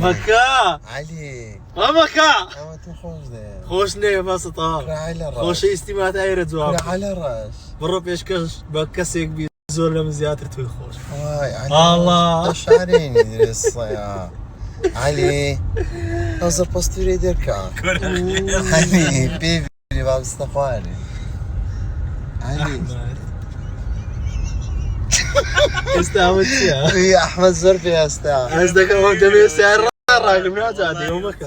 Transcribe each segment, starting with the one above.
مكة علي مكة اما تو خوش ده خوش نية بسطة على راس خوش استماعات ايرد زواب على راس برو بيشكش بكسيك بيزور لهم زيادة توي خوش واي علي الله شعرين يدرس يا علي نظر باستوري دركا علي بيبي باب استخواني علي استاوت يا يا احمد زربي يا استاذ ازدك هو جميع السعر راجل ما زاد يومك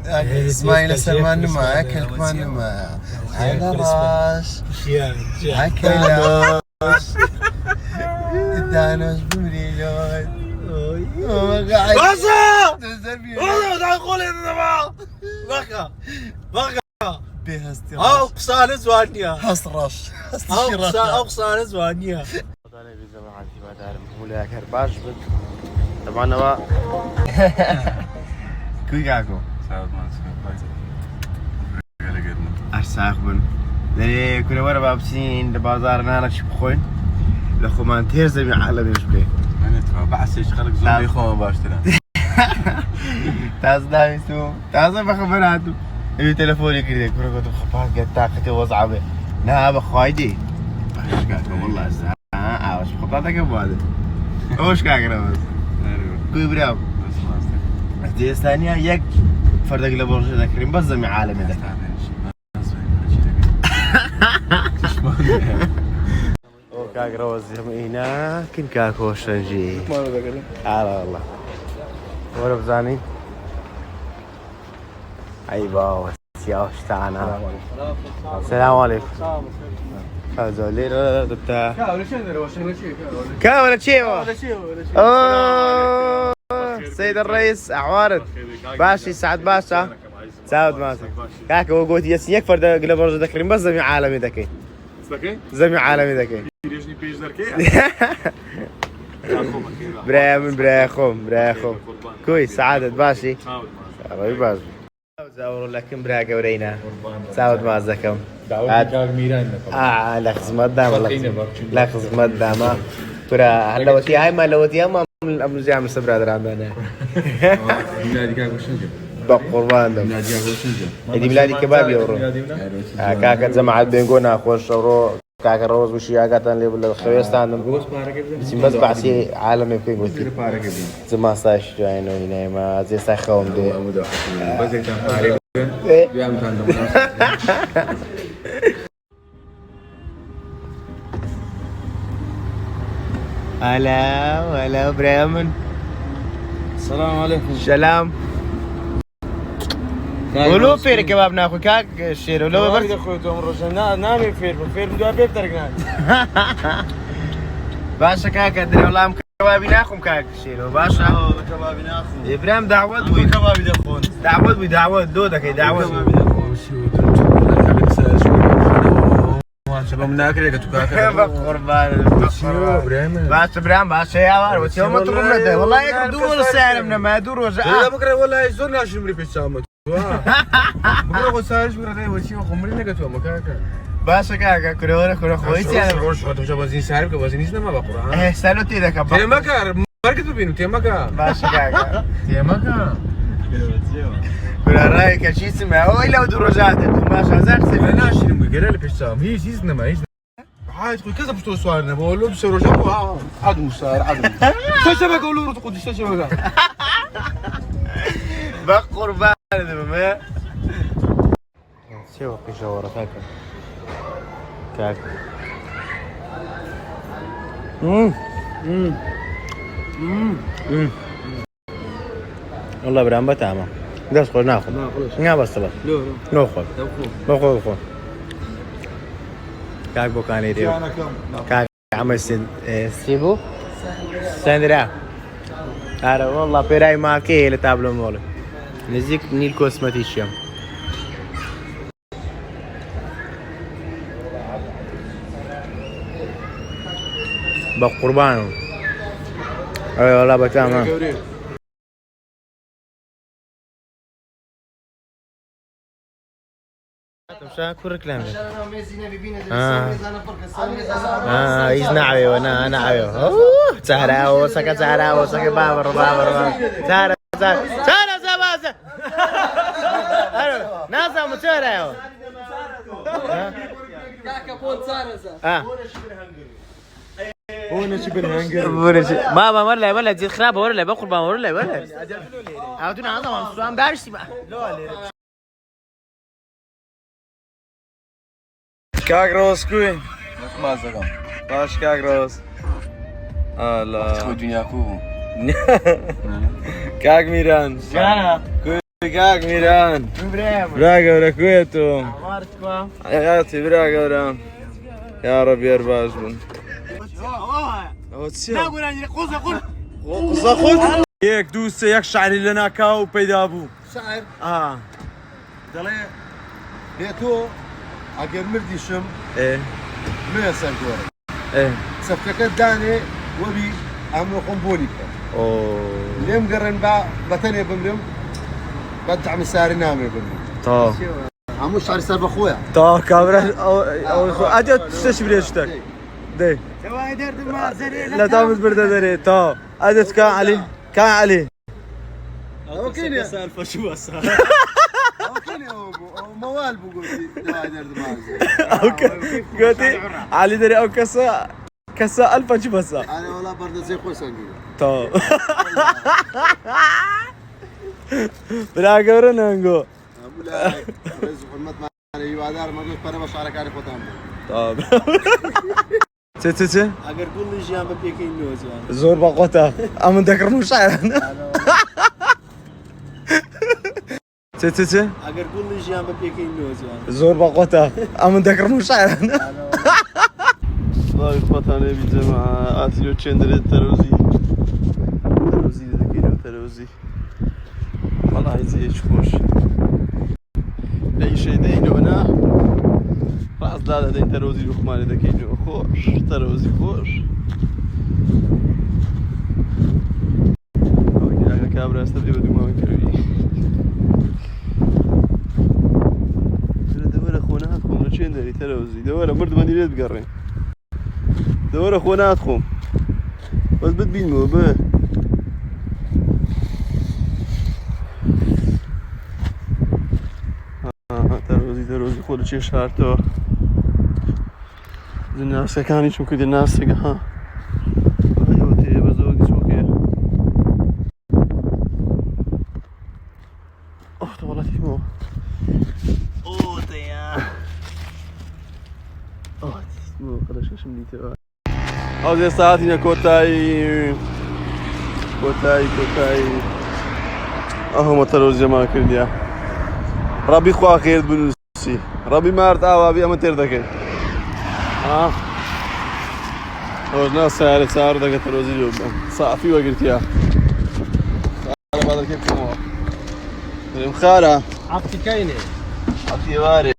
اسماعيل سلمان ما اكلك ما على راس اكلك الدانوس بمليون باسا والله تعال قول انت بقى بها استراش اقصى نزوانيا حصرش اقصى نزوانيا طبعا هو كويكاكو أرساخبن لأن كل مرة بابسين لبازارنا أنا شو بخوين لخو ما انتهر زي عالم يشبه أنا ترى بعسى يشغلك زوم يخو ما باشتري تاز دايسو تاز بخبراتو يبي تلفوني كذا كنا كنت خباك قد طاقتي وصعبة لا بخوايدي وش كاكو والله وش خباتك أبو هذا وش كاكو بس كوي برام دي الثانية يك فردك لبرج ذكرين بس زي عالمي ده كاك روز هنا كن كاكو شنجي على والله ورا بزاني اي باو سياش تاعنا السلام عليكم هذول دتا كا ولا شيء سيد الرئيس عوارض باشا سعد باشا سعد ماسك كاك هو قلت يسيك فرد قلب رجل ذكرين بس زمي عالمي ذكي زمي عالمي ذكي براخوم كويس سعادة باشي الله يبارك زاور لكن براقة ورينا سعود مازكم لخز مدام لخز مدام ترى هلا وتي هاي ما لوتي ما ابن زي عم صبر هذا عندنا ميلادي كاك وشنجة بقربان ده ميلادي كاك وشنجة هدي ميلادي كباب يورو كاكا زمعت بينقونا خوش رو كاكا روز وشي اقاتن اللي بالخويستان بس بعسي عالم يمكن قلت زما ساش جاينو هنا ما زي ساخوم دي بس كان فارق بيعمل كان هلا بريمن السلام عليكم سلام ولو فير كباب ناخذ كاك الشير ولو برد اخويتهم رجل نامي فير بدو ابي بترقنا باشا كاك ادري والله كبابي ناخذ كاك الشير باشا كبابي ناخذ ابراهيم دعوت وي كبابي دخون دعوت دودك دعوت شباب ناكل لك تكاكا قربان باشا ابراهيم باشا يا وار وتيوم مطلوبنا ده والله يدور السعر من ما يدور وجاء بكره والله يزورنا شمري في الشام بكره وسائل بكره ده وشي خمري لك تو مكاكا باشا كاكا كره خويس يعني روش خاطر شباب زين سعر كبازين اسمه ما بقرا سالوتي ده كباب تيمكا ماركت بينو تيمكا باشا كاكا تيمكا كره رايك شي اسمه او الا درجات ما شازك انا ناشر مقرا في الشام هي سيزنا ما هيش عايز كذا بشتو سؤالنا بقول له بسرعه جابوا عاد مستعار عاد شو بقول له تقول ايش بقى بقربان ما شو في شورة كاك والله برام بتعمل قص خذ ناخذ بس ناخذ كاك بوكاني ديو كاك عمل سيبو سندرا أنا والله براي ما كي لتابلو مولي نزيك نيل كوسماتيشيم بقربانو اي والله بتعمل مشا كل كلام يزنعي وانا نعي سهرة وسكة سهرة وسكة بابر سهرة سهرة سهرة ناسا متشارة هون شبه الهنجر بابا ولا تزيد خرابة ولا بقول بابا ولا عاودونا عظمة سلام بارش كاغروس كوين ما زغم باش كاغروس لا خوي دنيا كو كاغ ميران كوي كاغ ميران براغا ولا كويتو حياتي براغا ولا يا رب يا رباش بن هيك دوسه يك شعري لنا كاو بيدابو شاعر دڵێ بێتۆ ئەگەر مردیشم مێسەر گۆڕ سەفکەکەت دانێ وەبی ئەمە خۆم بۆنی بکە لێم گەڕێن بەتەنێ بمرم بەدعمی ساری نامێ بمرم تا هەموو شاری سەر بەخۆیە تا كاميرا أجا تستشبه اشتك دي لا تعمل برده دري تا أجت كان علي اوكي سالفه شو صار اوكي موال بقولي اوكي قلتي علي دري او كسا الفا شو بس انا والله برده زي خوي سنجي تا بلا قرنا نقول لا رز حرمت معنا يوادار ما قلت برا بشعرك عارف وطن طب تي اگر كل شيء عم بيك النوز زور بقوتا أما ذكر مشاعر تي اگر كل شيء عم بيك النوز زور بقوتا أما ذكر مشاعر ضابط وطني بجماعة آتيو تشندر التروزي ذكيرو تروزي والله عايزي خوش أي شيء دينو أنا راس دادا دين تروزي وخماني دكينو خوش تروزي خوش أوكي كابرا استبدي بدو ما كروي دور أخواناتكم رشين تروزي دور مرد مديريت بقرين دور أخواناتكم بس بتبينو به تروزي خود چه شرطه الناس كاني شو كده الناس ها ايوه تي بزوج شو كده اوه والله تيمو اوه تيا اوه تيمو خلاص شو مديته او زي ساعتنا كوتاي اهو متروز جماعه كرديا ربي خوا خير بنوسي ربي مارت اوابي اما تردك روز ناس سعر دقت روزي اليوم صافي وقلت يا خالة بعد كيف سموها خالة عطي كاينه عطي واري